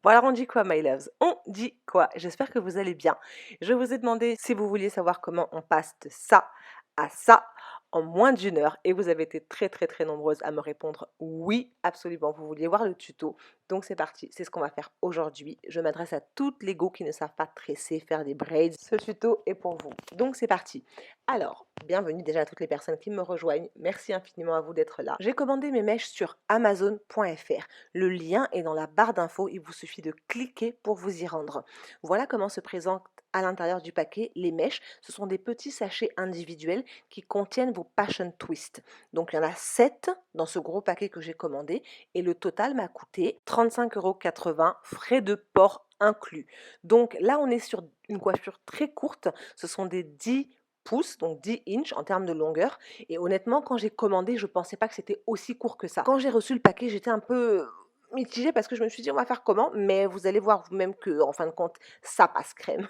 Voilà, on dit quoi, my loves? On dit quoi? J'espère que vous allez bien. Je vous ai demandé si vous vouliez savoir comment on passe de ça à ça en moins d'une heure et vous avez été très très très nombreuses à me répondre oui, absolument. Vous vouliez voir le tuto. Donc c'est parti, c'est ce qu'on va faire aujourd'hui. Je m'adresse à toutes les go qui ne savent pas tresser, faire des braids. Ce tuto est pour vous. Donc c'est parti. Alors, bienvenue déjà à toutes les personnes qui me rejoignent. Merci infiniment à vous d'être là. J'ai commandé mes mèches sur Amazon.fr. Le lien est dans la barre d'infos, il vous suffit de cliquer pour vous y rendre. Voilà comment se présentent à l'intérieur du paquet les mèches. Ce sont des petits sachets individuels qui contiennent vos Passion Twist. Donc il y en a 7 dans ce gros paquet que j'ai commandé et le total m'a coûté 35,80 €, frais de port inclus. Donc là on est sur une coiffure très courte, ce sont des 10 pouces, donc 10 inches en termes de longueur. Et honnêtement, quand j'ai commandé, je ne pensais pas que c'était aussi court que ça. Quand j'ai reçu le paquet, j'étais un peu mitigée parce que je me suis dit: «On va faire comment?» mais vous allez voir vous-même que, en fin de compte, ça passe crème.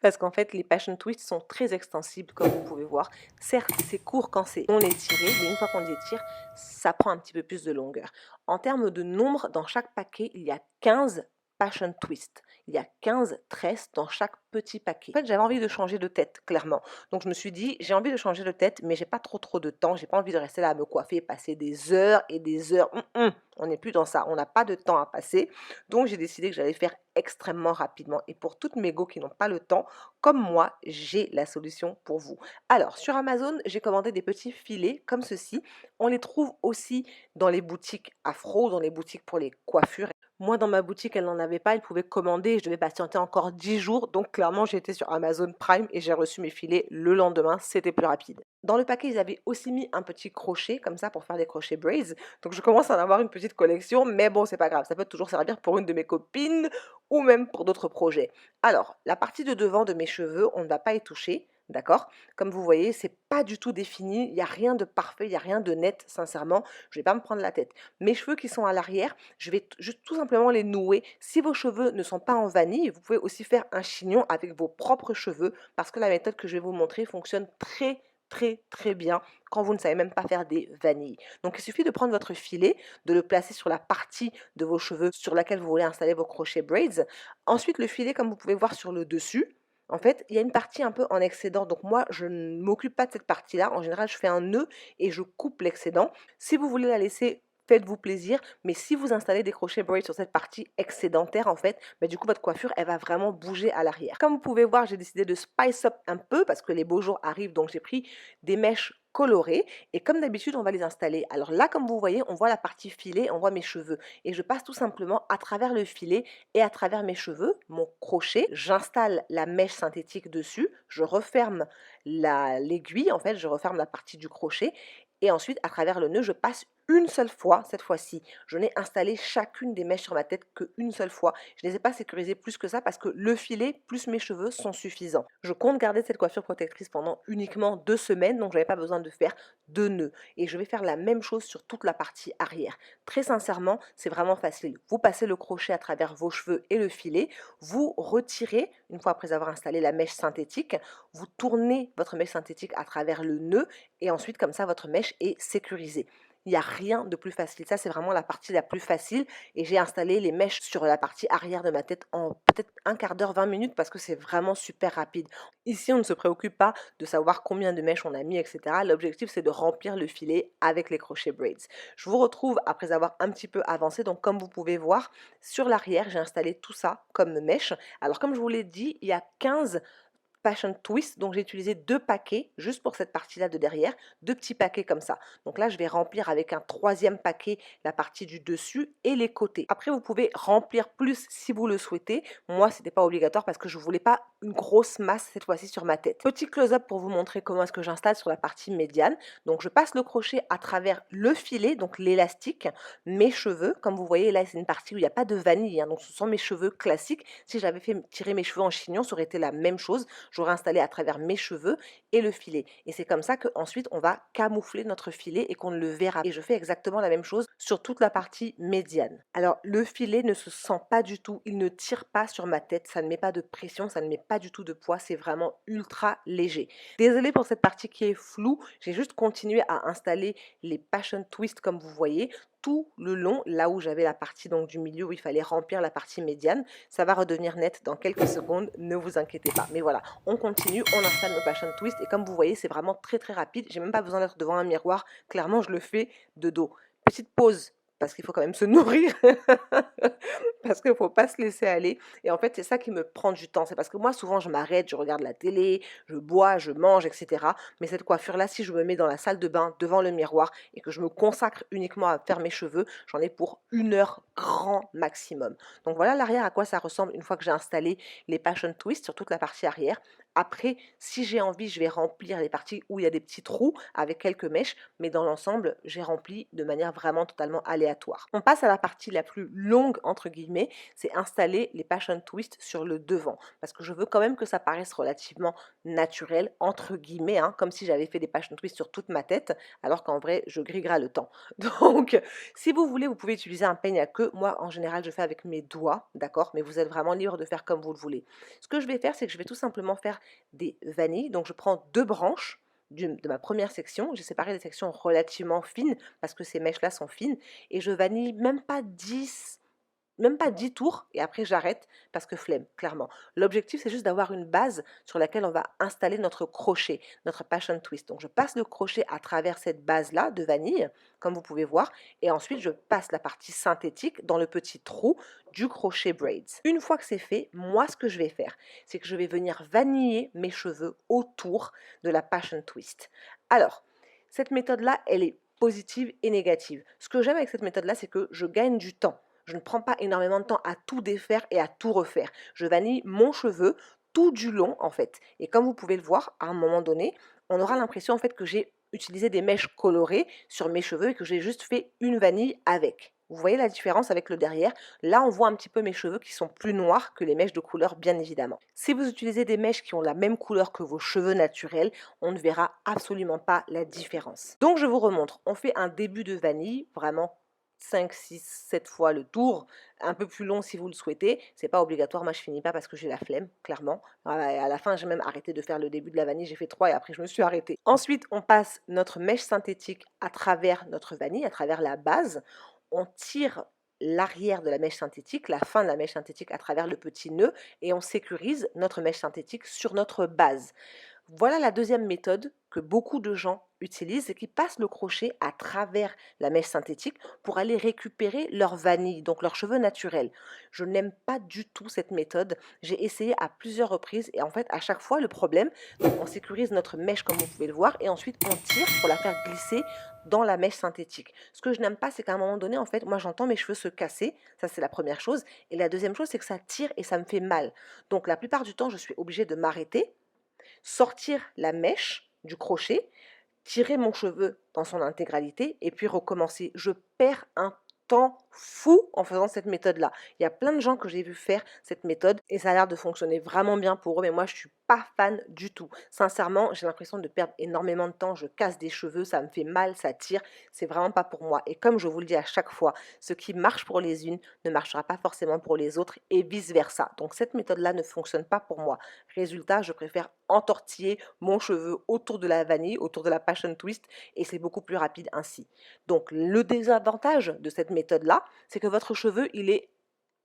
Parce qu'en fait, les passion twists sont très extensibles comme vous pouvez voir. Certes, c'est court quand c'est non étiré, mais une fois qu'on les étire, ça prend un petit peu plus de longueur. En termes de nombre, dans chaque paquet, il y a 15 passion twists. Il y a 15 tresses dans chaque petit paquet. En fait, j'avais envie de changer de tête, clairement. Donc je me suis dit, j'ai envie de changer de tête, mais j'ai pas trop de temps. J'ai pas envie de rester là à me coiffer, passer des heures et des heures. On n'est plus dans ça. On n'a pas de temps à passer. Donc j'ai décidé que j'allais faire extrêmement rapidement. Et pour toutes mes go qui n'ont pas le temps, comme moi, j'ai la solution pour vous. Alors, sur Amazon, j'ai commandé des petits filets comme ceci. On les trouve aussi dans les boutiques afro, dans les boutiques pour les coiffures. Moi, dans ma boutique, elle n'en avait pas. Elle pouvait commander et je devais patienter encore 10 jours. Donc, clairement, j'étais sur Amazon Prime et j'ai reçu mes filets le lendemain. C'était plus rapide. Dans le paquet, ils avaient aussi mis un petit crochet comme ça pour faire des crochets braids. Donc, je commence à en avoir une petite collection. Mais bon, c'est pas grave. Ça peut toujours servir pour une de mes copines ou même pour d'autres projets. Alors, la partie de devant de mes cheveux, on ne va pas y toucher. D'accord? Comme vous voyez, c'est pas du tout défini. Il n'y a rien de parfait, il n'y a rien de net, sincèrement. Je ne vais pas me prendre la tête. Mes cheveux qui sont à l'arrière, je vais juste tout simplement les nouer. Si vos cheveux ne sont pas en vanille, vous pouvez aussi faire un chignon avec vos propres cheveux parce que la méthode que je vais vous montrer fonctionne très bien quand vous ne savez même pas faire des vanilles. Donc il suffit de prendre votre filet, de le placer sur la partie de vos cheveux sur laquelle vous voulez installer vos crochets braids. Ensuite, le filet, comme vous pouvez voir sur le dessus, en fait, il y a une partie un peu en excédent. Donc moi, je ne m'occupe pas de cette partie-là. En général, je fais un nœud et je coupe l'excédent. Si vous voulez la laisser, faites-vous plaisir. Mais si vous installez des crochets braids sur cette partie excédentaire, en fait, bah, du coup, votre coiffure, elle va vraiment bouger à l'arrière. Comme vous pouvez voir, j'ai décidé de spice up un peu parce que les beaux jours arrivent. Donc j'ai pris des mèches colorées et comme d'habitude, on va les installer. Alors là, comme vous voyez, on voit la partie filet, on voit mes cheveux et je passe tout simplement à travers le filet et à travers mes cheveux, mon crochet, j'installe la mèche synthétique dessus, je referme l'aiguille, en fait, je referme la partie du crochet et ensuite, à travers le nœud, je passe une seule fois, cette fois-ci. Je n'ai installé chacune des mèches sur ma tête qu'une seule fois. Je ne les ai pas sécurisées plus que ça parce que le filet plus mes cheveux sont suffisants. Je compte garder cette coiffure protectrice pendant uniquement 2 semaines, donc je n'avais pas besoin de faire de nœuds. Et je vais faire la même chose sur toute la partie arrière. Très sincèrement, c'est vraiment facile. Vous passez le crochet à travers vos cheveux et le filet, vous retirez, une fois après avoir installé la mèche synthétique, vous tournez votre mèche synthétique à travers le nœud et ensuite comme ça votre mèche est sécurisée. Il n'y a rien de plus facile. Ça, c'est vraiment la partie la plus facile. Et j'ai installé les mèches sur la partie arrière de ma tête en peut-être un quart d'heure, 20 minutes, parce que c'est vraiment super rapide. Ici, on ne se préoccupe pas de savoir combien de mèches on a mis, etc. L'objectif, c'est de remplir le filet avec les crochets braids. Je vous retrouve après avoir un petit peu avancé. Donc, comme vous pouvez voir, sur l'arrière, j'ai installé tout ça comme mèche. Alors, comme je vous l'ai dit, il y a 15 Passion Twist, donc j'ai utilisé 2 paquets juste pour cette partie-là de derrière, 2 petits paquets comme ça. Donc là, je vais remplir avec un 3e paquet la partie du dessus et les côtés. Après, vous pouvez remplir plus si vous le souhaitez. Moi, c'était pas obligatoire parce que je voulais pas une grosse masse cette fois-ci sur ma tête. Petit close-up pour vous montrer comment est-ce que j'installe sur la partie médiane. Donc je passe le crochet à travers le filet, donc l'élastique, mes cheveux. Comme vous voyez, là, c'est une partie où il n'y a pas de vanille, hein, donc ce sont mes cheveux classiques. Si j'avais fait tirer mes cheveux en chignon, ça aurait été la même chose. J'aurais installé à travers mes cheveux et le filet. Et c'est comme ça qu'ensuite, on va camoufler notre filet et qu'on ne le verra pas. Et je fais exactement la même chose sur toute la partie médiane. Alors, le filet ne se sent pas du tout, il ne tire pas sur ma tête, ça ne met pas de pression, ça ne met pas du tout de poids, c'est vraiment ultra léger. Désolée pour cette partie qui est floue, j'ai juste continué à installer les Passion Twist comme vous voyez, tout le long, là où j'avais la partie donc du milieu où il fallait remplir la partie médiane. Ça va redevenir net dans quelques secondes, ne vous inquiétez pas. Mais voilà, on continue, on installe nos passion twist et comme vous voyez, c'est vraiment très très rapide. J'ai même pas besoin d'être devant un miroir, clairement je le fais de dos. Petite pause parce qu'il faut quand même se nourrir, parce qu'il ne faut pas se laisser aller. Et en fait, c'est ça qui me prend du temps. C'est parce que moi, souvent, je m'arrête, je regarde la télé, je bois, je mange, etc. Mais cette coiffure-là, si je me mets dans la salle de bain devant le miroir et que je me consacre uniquement à faire mes cheveux, j'en ai pour 1 heure grand maximum. Donc voilà l'arrière à quoi ça ressemble une fois que j'ai installé les passion twists sur toute la partie arrière. Après, si j'ai envie, je vais remplir les parties où il y a des petits trous avec quelques mèches, mais dans l'ensemble, j'ai rempli de manière vraiment totalement aléatoire. On passe à la partie la plus longue, entre guillemets, c'est installer les passion twists sur le devant, parce que je veux quand même que ça paraisse relativement naturel, entre guillemets, hein, comme si j'avais fait des passion twists sur toute ma tête, alors qu'en vrai, je grillerai le temps. Donc, si vous voulez, vous pouvez utiliser un peigne à queue. Moi, en général, je fais avec mes doigts, d'accord, mais vous êtes vraiment libre de faire comme vous le voulez. Ce que je vais faire, c'est que je vais tout simplement faire des vanilles. Donc, je prends 2 branches de ma première section. J'ai séparé des sections relativement fines parce que ces mèches-là sont fines. Et je vanille même pas 10 tours et après j'arrête parce que flemme, clairement. L'objectif, c'est juste d'avoir une base sur laquelle on va installer notre crochet, notre passion twist. Donc je passe le crochet à travers cette base-là de vanille, comme vous pouvez voir, et ensuite je passe la partie synthétique dans le petit trou du crochet braids. Une fois que c'est fait, moi ce que je vais faire, c'est que je vais venir vaniller mes cheveux autour de la passion twist. Alors, cette méthode-là, elle est positive et négative. Ce que j'aime avec cette méthode-là, c'est que je gagne du temps. Je ne prends pas énormément de temps à tout défaire et à tout refaire. Je vanille mon cheveu tout du long en fait. Et comme vous pouvez le voir, à un moment donné, on aura l'impression en fait que j'ai utilisé des mèches colorées sur mes cheveux et que j'ai juste fait une vanille avec. Vous voyez la différence avec le derrière? Là, on voit un petit peu mes cheveux qui sont plus noirs que les mèches de couleur, bien évidemment. Si vous utilisez des mèches qui ont la même couleur que vos cheveux naturels, on ne verra absolument pas la différence. Donc, je vous remontre. On fait un début de vanille, vraiment 5, 6, 7 fois le tour, un peu plus long si vous le souhaitez. C'est pas obligatoire, moi je finis pas parce que j'ai la flemme, clairement. À la fin, j'ai même arrêté de faire le début de la vanille, j'ai fait 3 et après je me suis arrêtée. Ensuite, on passe notre mèche synthétique à travers notre vanille, à travers la base. On tire l'arrière de la mèche synthétique, la fin de la mèche synthétique à travers le petit nœud et on sécurise notre mèche synthétique sur notre base. Voilà la deuxième méthode que beaucoup de gens utilisent et qui passent le crochet à travers la mèche synthétique pour aller récupérer leur vanille, donc leurs cheveux naturels. Je n'aime pas du tout cette méthode. J'ai essayé à plusieurs reprises et en fait à chaque fois le problème, donc on sécurise notre mèche comme vous pouvez le voir et ensuite on tire pour la faire glisser dans la mèche synthétique. Ce que je n'aime pas, c'est qu'à un moment donné, en fait, moi j'entends mes cheveux se casser, ça c'est la première chose, et la deuxième chose, c'est que ça tire et ça me fait mal. Donc la plupart du temps, je suis obligée de m'arrêter, sortir la mèche du crochet, tirer mon cheveu dans son intégralité et puis recommencer. Je perds un temps fou en faisant cette méthode-là. Il y a plein de gens que j'ai vu faire cette méthode et ça a l'air de fonctionner vraiment bien pour eux, mais moi je suis pas fan du tout. Sincèrement, j'ai l'impression de perdre énormément de temps, je casse des cheveux, ça me fait mal, ça tire, c'est vraiment pas pour moi. Et comme je vous le dis à chaque fois, ce qui marche pour les unes ne marchera pas forcément pour les autres et vice-versa. Donc cette méthode-là ne fonctionne pas pour moi. Résultat, je préfère entortiller mon cheveu autour de la vanille, autour de la passion twist et c'est beaucoup plus rapide ainsi. Donc le désavantage de cette méthode-là, c'est que votre cheveu, il est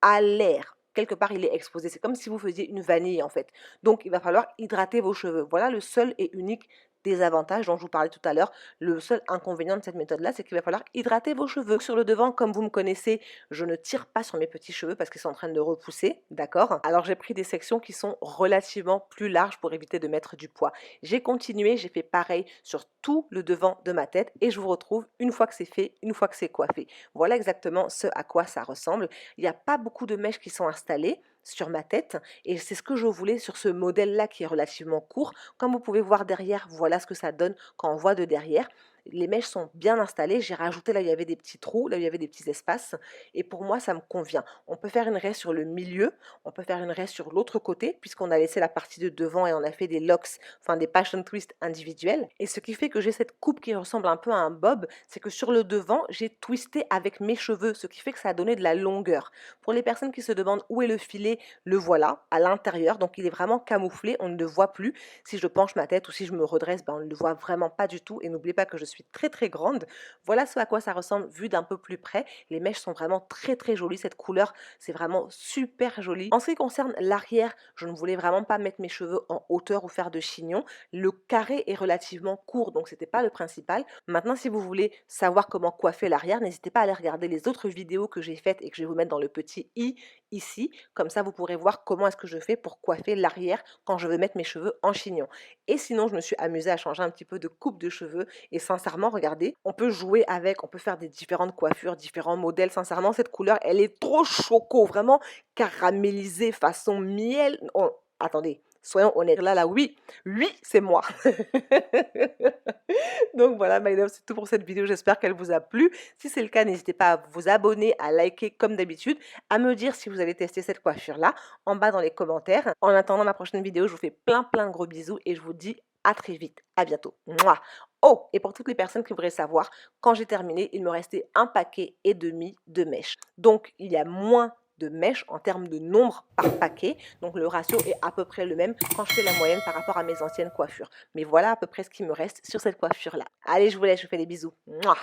à l'air. Quelque part, il est exposé. C'est comme si vous faisiez une vanille en fait. Donc, il va falloir hydrater vos cheveux. Voilà le seul et unique désavantage dont je vous parlais tout à l'heure. Le seul inconvénient de cette méthode-là, c'est qu'il va falloir hydrater vos cheveux. Sur le devant, comme vous me connaissez, je ne tire pas sur mes petits cheveux parce qu'ils sont en train de repousser, d'accord? Alors, j'ai pris des sections qui sont relativement plus larges pour éviter de mettre du poids. J'ai continué, j'ai fait pareil sur tout le devant de ma tête et je vous retrouve une fois que c'est fait, une fois que c'est coiffé. Voilà exactement ce à quoi ça ressemble. Il n'y a pas beaucoup de mèches qui sont installées sur ma tête et c'est ce que je voulais sur ce modèle-là qui est relativement court. Comme vous pouvez voir derrière, voilà ce que ça donne quand on voit de derrière. Les mèches sont bien installées, j'ai rajouté là où il y avait des petits trous, là où il y avait des petits espaces et pour moi ça me convient. On peut faire une raie sur le milieu, on peut faire une raie sur l'autre côté puisqu'on a laissé la partie de devant et on a fait des locks, enfin des passion twists individuels et ce qui fait que j'ai cette coupe qui ressemble un peu à un bob, c'est que sur le devant j'ai twisté avec mes cheveux, ce qui fait que ça a donné de la longueur. Pour les personnes qui se demandent où est le filet, le voilà à l'intérieur, donc il est vraiment camouflé, on ne le voit plus. Si je penche ma tête ou si je me redresse, ben, on ne le voit vraiment pas du tout et n'oubliez pas que je suis très très grande. Voilà ce à quoi ça ressemble vu d'un peu plus près. Les mèches sont vraiment très très jolies, cette couleur, c'est vraiment super joli. En ce qui concerne l'arrière, je ne voulais vraiment pas mettre mes cheveux en hauteur ou faire de chignon. Le carré est relativement court, donc c'était pas le principal. Maintenant, si vous voulez savoir comment coiffer l'arrière, n'hésitez pas à aller regarder les autres vidéos que j'ai faites et que je vais vous mettre dans le petit i ici. Comme ça, vous pourrez voir comment est-ce que je fais pour coiffer l'arrière quand je veux mettre mes cheveux en chignon. Et sinon, je me suis amusée à changer un petit peu de coupe de cheveux. Et sincèrement, regardez, on peut jouer avec, on peut faire des différentes coiffures, différents modèles. Sincèrement, cette couleur, elle est trop choco, vraiment caramélisée façon miel. Oh, attendez, soyons honnêtes. Là, oui, oui, c'est moi. Donc voilà, my love, c'est tout pour cette vidéo. J'espère qu'elle vous a plu. Si c'est le cas, n'hésitez pas à vous abonner, à liker comme d'habitude, à me dire si vous allez tester cette coiffure-là en bas dans les commentaires. En attendant ma prochaine vidéo, je vous fais plein plein de gros bisous et je vous dis à très vite. À bientôt. Mouah. Oh, et pour toutes les personnes qui voudraient savoir, quand j'ai terminé, il me restait 1,5 paquet de mèches. Donc, il y a moins de mèches en termes de nombre par paquet. Donc, le ratio est à peu près le même quand je fais la moyenne par rapport à mes anciennes coiffures. Mais voilà à peu près ce qui me reste sur cette coiffure-là. Allez, je vous laisse, je vous fais des bisous. Mouah.